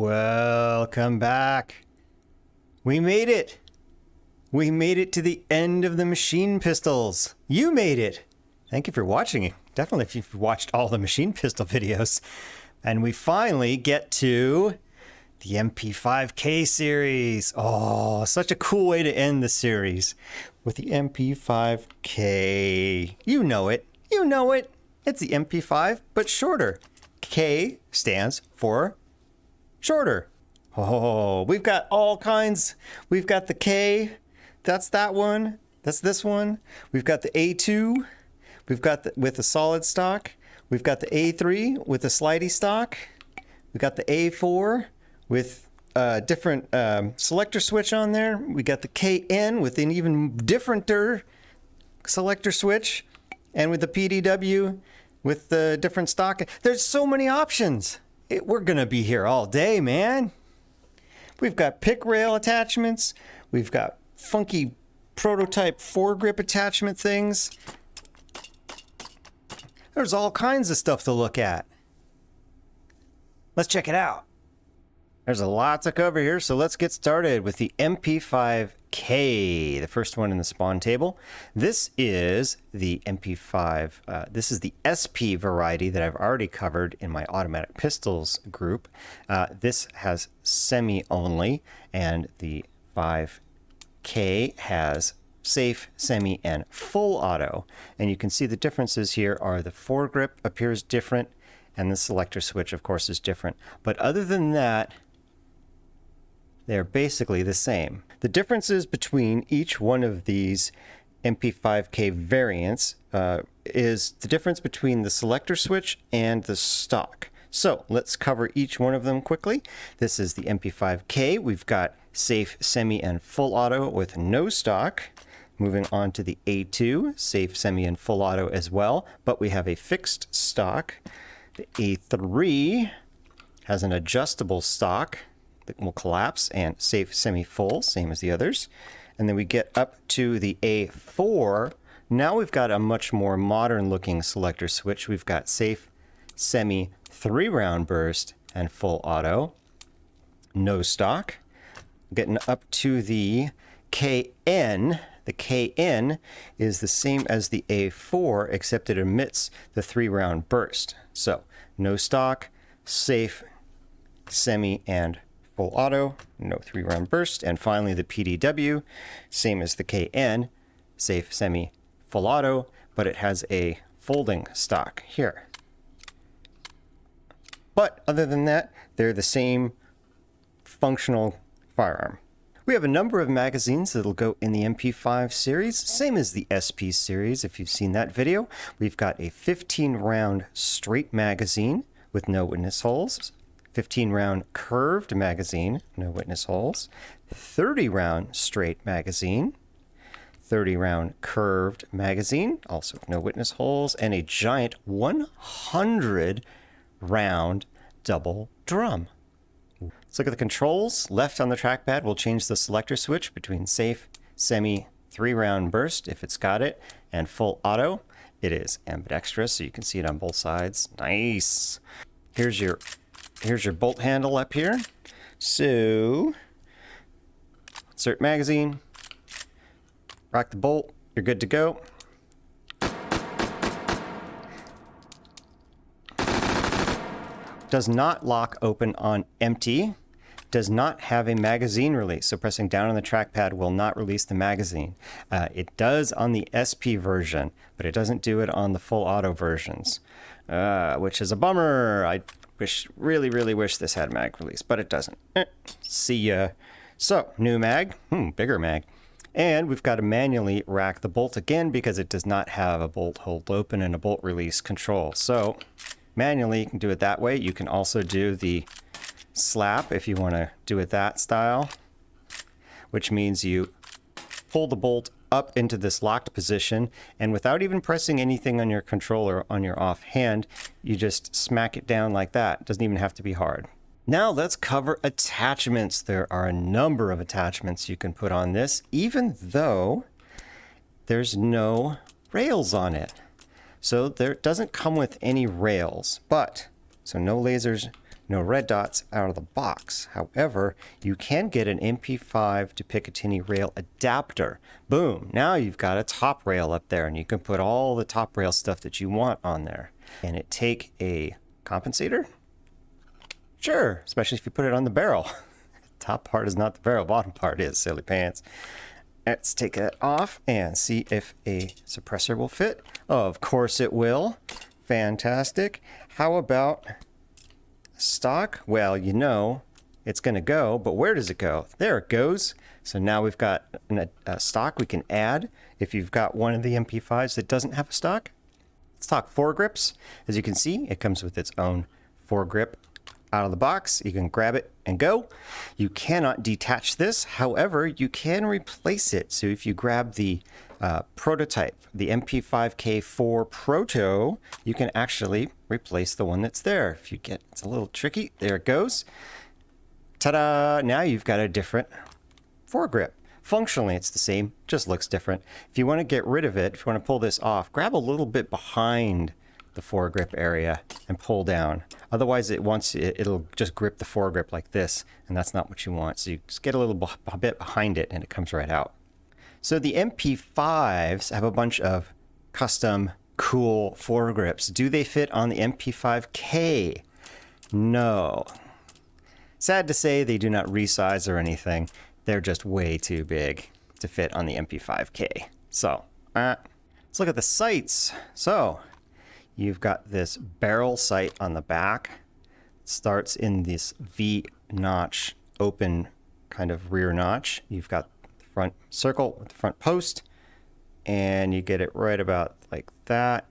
Welcome back. We made it. We made it to the end of the machine pistols. You made it. Thank you for watching. Definitely if you've watched all the machine pistol videos. And we finally get to the MP5K series. Oh, such a cool way to end the series with the MP5K. You know it. You know it. It's the MP5, but shorter. K stands for shorter. Oh, we've got all kinds. We've got the K. That's that one. That's this one. We've got the A2. We've got the with the solid stock. We've got the A3 with the slidey stock. We've got the A4 with a different selector switch on there. We got the KN with an even differenter selector switch. And with the PDW with the different stock. There's so many options. We're going to be here all day, man. We've got pick rail attachments. We've got funky prototype foregrip attachment things. There's all kinds of stuff to look at. Let's check it out. There's a lot to cover here, so let's get started with the MP5K, the first one in the spawn table. This is the MP5, this is the SP variety that I've already covered in my automatic pistols group. This has semi only, and the 5K has safe, semi, and full auto. And you can see the differences here are the foregrip appears different, and the selector switch, of course, is different. But other than that, they're basically the same. The differences between each one of these MP5K variants is the difference between the selector switch and the stock. So let's cover each one of them quickly. This is the MP5K. We've got safe, semi, and full auto with no stock. Moving on to the A2, safe, semi, and full auto as well, but we have a fixed stock. The A3 has an adjustable stock that will collapse, and safe, semi, full, same as the others. And then we get up to the A4. Now we've got a much more modern looking selector switch. We've got safe, semi, 3-round burst, and full auto. No stock. Getting up to the KN. The KN is the same as the A4, except it emits the 3-round burst. So no stock, safe, semi, and full auto, no 3-round burst. And finally the PDW, same as the KN, safe, semi, full auto, but it has a folding stock here. But other than that, they're the same functional firearm. We have a number of magazines that'll go in the MP5 series, same as the SP series if you've seen that video. We've got a 15-round straight magazine with no witness holes, 15-round curved magazine, no witness holes, 30-round straight magazine, 30-round curved magazine, also no witness holes, and a giant 100-round double drum. Let's look at the controls. Left on the trackpad will change the selector switch between safe, semi, 3-round burst if it's got it, and full auto. It is ambidextrous, so you can see it on both sides. Nice. Here's your bolt handle up here. So insert magazine, rock the bolt, you're good to go. Does not lock open on empty. Does not have a magazine release, so pressing down on the trackpad will not release the magazine. It does on the SP version, but it doesn't do it on the full auto versions, which is a bummer. I really wish this had mag release, but it doesn't. See ya. So, new mag, bigger mag. And we've got to manually rack the bolt again because it does not have a bolt hold open and a bolt release control. So, manually, you can do it that way. You can also do the slap if you want to do it that style, which means you pull the bolt up into this locked position, and without even pressing anything on your controller on your offhand, you just smack it down like that. It doesn't even have to be hard. Now let's cover attachments. There are a number of attachments you can put on this, even though there's no rails on it. So there doesn't come with any rails, but so no lasers, no red dots out of the box. However, you can get an MP5 to Picatinny rail adapter. Boom, now you've got a top rail up there and you can put all the top rail stuff that you want on there. Can it take a compensator? Sure, especially if you put it on the barrel. Top part is not the barrel, bottom part is, silly pants. Let's take it off and see if a suppressor will fit. Of course it will. Fantastic. How about stock? Well, you know, it's going to go, but where does it go? There it goes. So now we've got a stock we can add if you've got one of the MP5s that doesn't have a stock. Stock foregrips. As you can see, it comes with its own foregrip out of the box. You can grab it and go. You cannot detach this. However, you can replace it. So if you grab the prototype, the MP5K4 Proto, you can actually replace the one that's there. If you get, it's a little tricky. There it goes. Ta-da! Now you've got a different foregrip. Functionally, it's the same, just looks different. If you want to get rid of it, if you want to pull this off, grab a little bit behind the foregrip area and pull down. Otherwise, it'll just grip the foregrip like this, and that's not what you want. So you just get a little bit behind it, and it comes right out. So the MP5s have a bunch of custom cool foregrips. Do they fit on the MP5K? No. Sad to say, they do not resize or anything. They're just way too big to fit on the MP5K. So, let's look at the sights. So, you've got this barrel sight on the back. It starts in this V-notch open kind of rear notch. You've got the front circle with the front post, and you get it right about like that,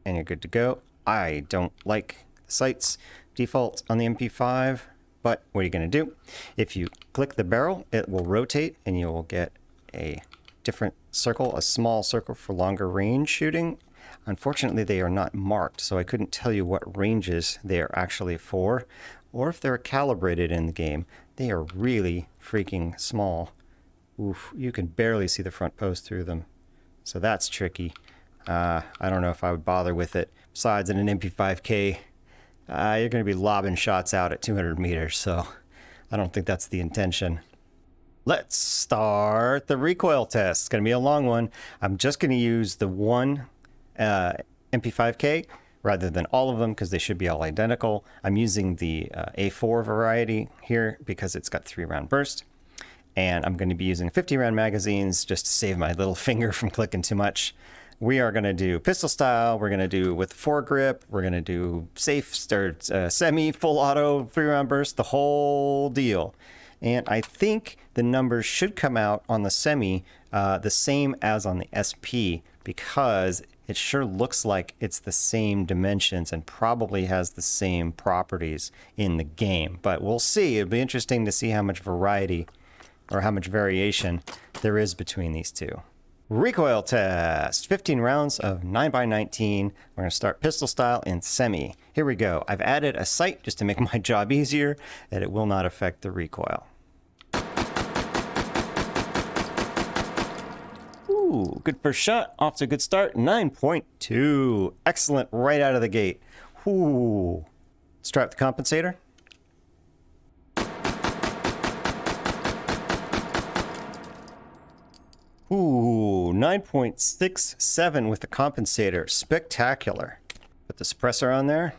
and you're good to go. I don't like the sights default on the MP5, but what are you going to do? If you click the barrel, it will rotate and you will get a different circle, a small circle for longer range shooting. Unfortunately, they are not marked, so I couldn't tell you what ranges they are actually for, or if they're calibrated in the game. They are really freaking small. Oof, you can barely see the front post through them. So that's tricky. I don't know if I would bother with it. Besides, in an MP5K, you're going to be lobbing shots out at 200 meters, so I don't think that's the intention. Let's start the recoil test. It's going to be a long one. I'm just going to use the one MP5K rather than all of them because they should be all identical. I'm using the A4 variety here because it's got 3-round burst. And I'm going to be using 50-round magazines just to save my little finger from clicking too much. We are going to do pistol style. We're going to do with foregrip. We're going to do safe, semi, full auto, 3-round burst, the whole deal. And I think the numbers should come out on the semi the same as on the SP because it sure looks like it's the same dimensions and probably has the same properties in the game. But we'll see. It'll be interesting to see how much variety or how much variation there is between these two. Recoil test, 15 rounds of 9x19. We're going to start pistol style in semi. Here we go. I've added a sight just to make my job easier, that it will not affect the recoil. Ooh, good first shot. Off to a good start. 9.2. Excellent right out of the gate. Ooh. Strap the compensator. Ooh, 9.67 with the compensator. Spectacular. Put the suppressor on there.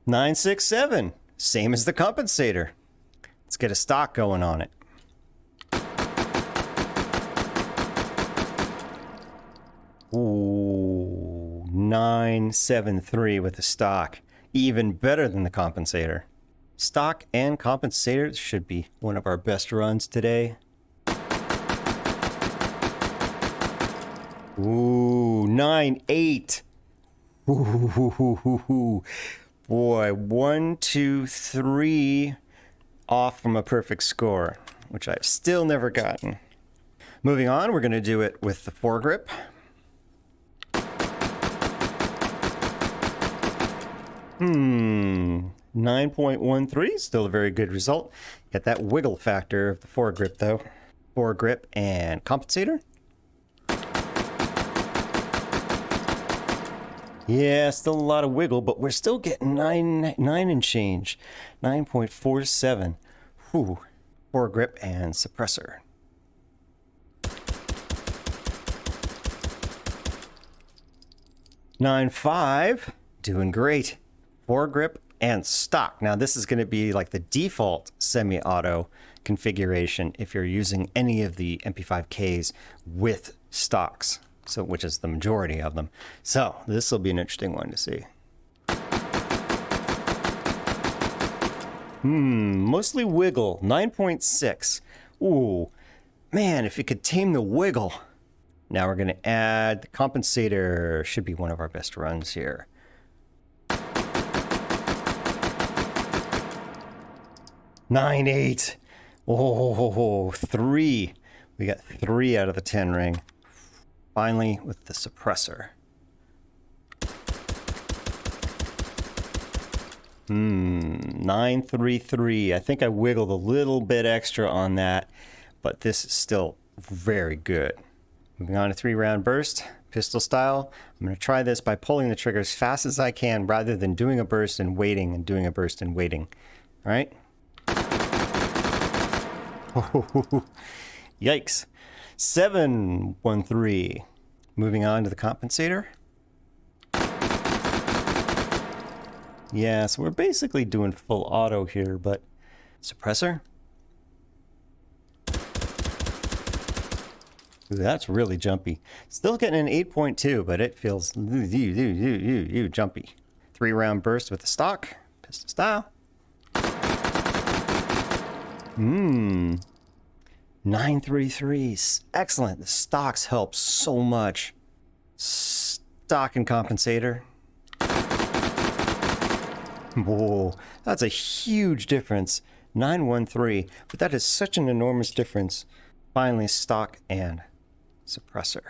.967, same as the compensator. Let's get a stock going on it. Ooh, 973 with the stock. Even better than the compensator. Stock and compensators should be one of our best runs today. Ooh, 9.8. Ooh, boy, 1, 2, 3 off from a perfect score, which I've still never gotten. Moving on, we're going to do it with the foregrip. Hmm. 9.13, still a very good result. Get that wiggle factor of the foregrip though. Foregrip and compensator. Yeah, still a lot of wiggle, but we're still getting 9 and change. 9.47. Whew. Foregrip and suppressor. 9.5. Doing great. Foregrip and stock. Now this is going to be like the default semi-auto configuration if you're using any of the MP5Ks with stocks, so which is the majority of them. So this will be an interesting one to see. Mostly wiggle. 9.6. Ooh, man, if you could tame the wiggle. Now we're going to add the compensator. Should be one of our best runs here. 9.8. Oh, 3. We got 3 out of the 10 ring. Finally, with the suppressor. 9.33. I think I wiggled a little bit extra on that, but this is still very good. Moving on to 3-round burst, pistol style. I'm going to try this by pulling the trigger as fast as I can rather than doing a burst and waiting and doing a burst and waiting. All right? Yikes. 7.13. Moving on to the compensator. Yeah, so we're basically doing full auto here, but suppressor. Ooh, that's really jumpy. Still getting an 8.2, but it feels jumpy. 3-round burst with the stock, pistol style. 9.33. Excellent. The stocks help so much. Stock and compensator. Whoa, that's a huge difference. 9.13, but that is such an enormous difference. Finally, stock and suppressor.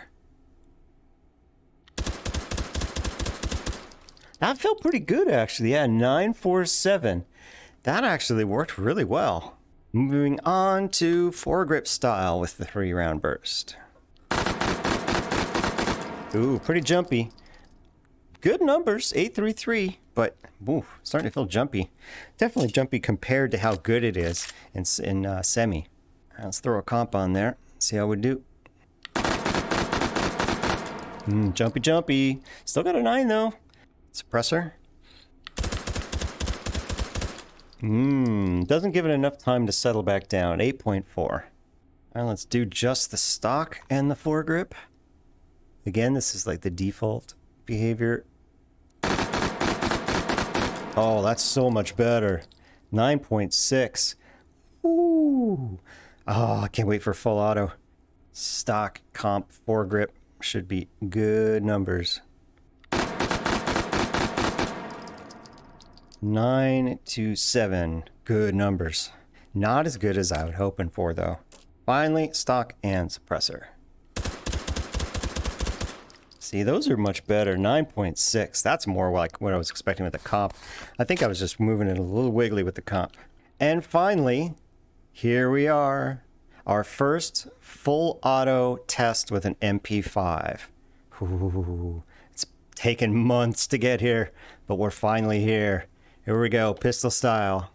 That felt pretty good, actually. Yeah, 9.47. That actually worked really well. Moving on to foregrip style with the 3-round burst. Ooh, pretty jumpy. Good numbers, 8.33, but ooh, starting to feel jumpy. Definitely jumpy compared to how good it is in semi. Let's throw a comp on there, see how we do. Jumpy, jumpy. Still got a 9 though. Suppressor. Doesn't give it enough time to settle back down. 8.4. All right, let's do just the stock and the foregrip. Again, this is like the default behavior. Oh, that's so much better. 9.6. Ooh. Oh, I can't wait for full auto. Stock, comp, foregrip should be good numbers. 9.27. Good numbers. Not as good as I was hoping for, though. Finally, stock and suppressor. See, those are much better. 9.6. That's more like what I was expecting with the comp. I think I was just moving it a little wiggly with the comp. And finally, here we are. Our first full auto test with an MP5. Ooh, it's taken months to get here, but we're finally here. Here we go, pistol style.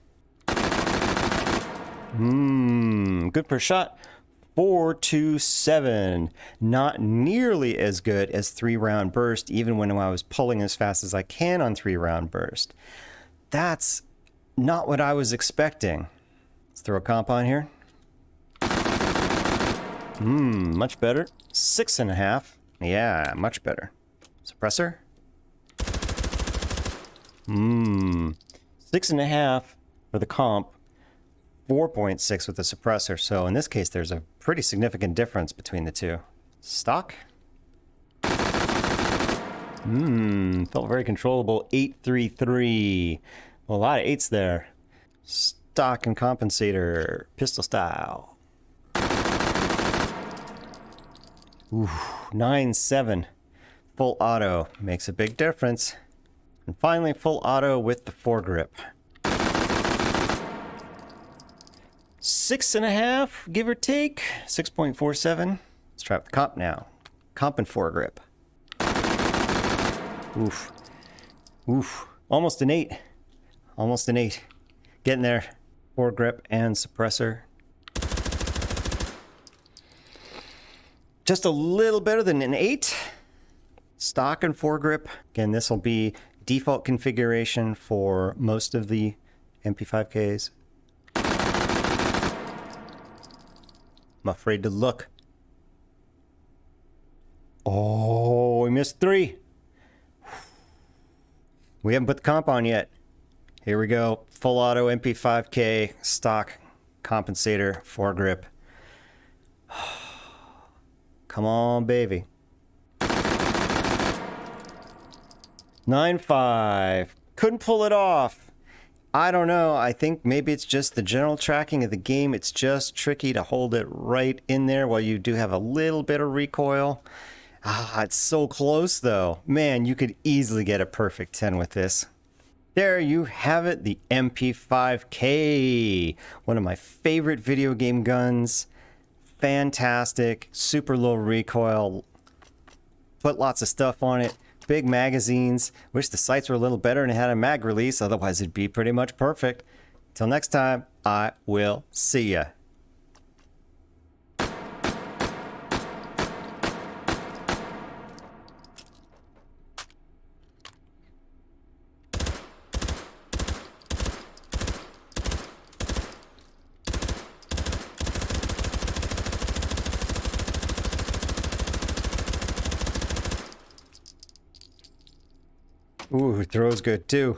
Good per shot. 4.27. Not nearly as good as 3-round burst, even when I was pulling as fast as I can on 3-round burst. That's not what I was expecting. Let's throw a comp on here. Much better. 6.5. Yeah, much better. Suppressor. 6.5 for the comp. 4.6 with the suppressor. So in this case, there's a pretty significant difference between the two. Stock. Felt very controllable. 8.33. Well, a lot of 8s there. Stock and compensator. Pistol style. Ooh, 9.7. Full auto makes a big difference. And finally, full auto with the foregrip. 6.5, give or take. 6.47. Let's try with the comp now. Comp and foregrip. Oof. Oof. Almost an 8. Almost an 8. Getting there. Foregrip and suppressor. Just a little better than an 8. Stock and foregrip. Again, this will be default configuration for most of the MP5Ks. I'm afraid to look. Oh, we missed 3. We haven't put the comp on yet. Here we go. Full auto MP5K stock compensator foregrip. Come on, baby. 9.5. Couldn't pull it off. I don't know. I think maybe it's just the general tracking of the game. It's just tricky to hold it right in there while you do have a little bit of recoil. Ah, it's so close though. Man, you could easily get a perfect 10 with this. There you have it, the MP5K. One of my favorite video game guns. Fantastic, super low recoil. Put lots of stuff on it. Big magazines. Wish the sights were a little better and it had a mag release, otherwise it'd be pretty much perfect. Till next time, I will see ya. Ooh, throws good too.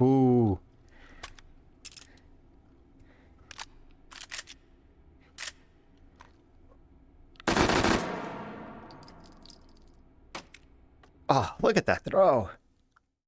Ooh. Oh, look at that throw.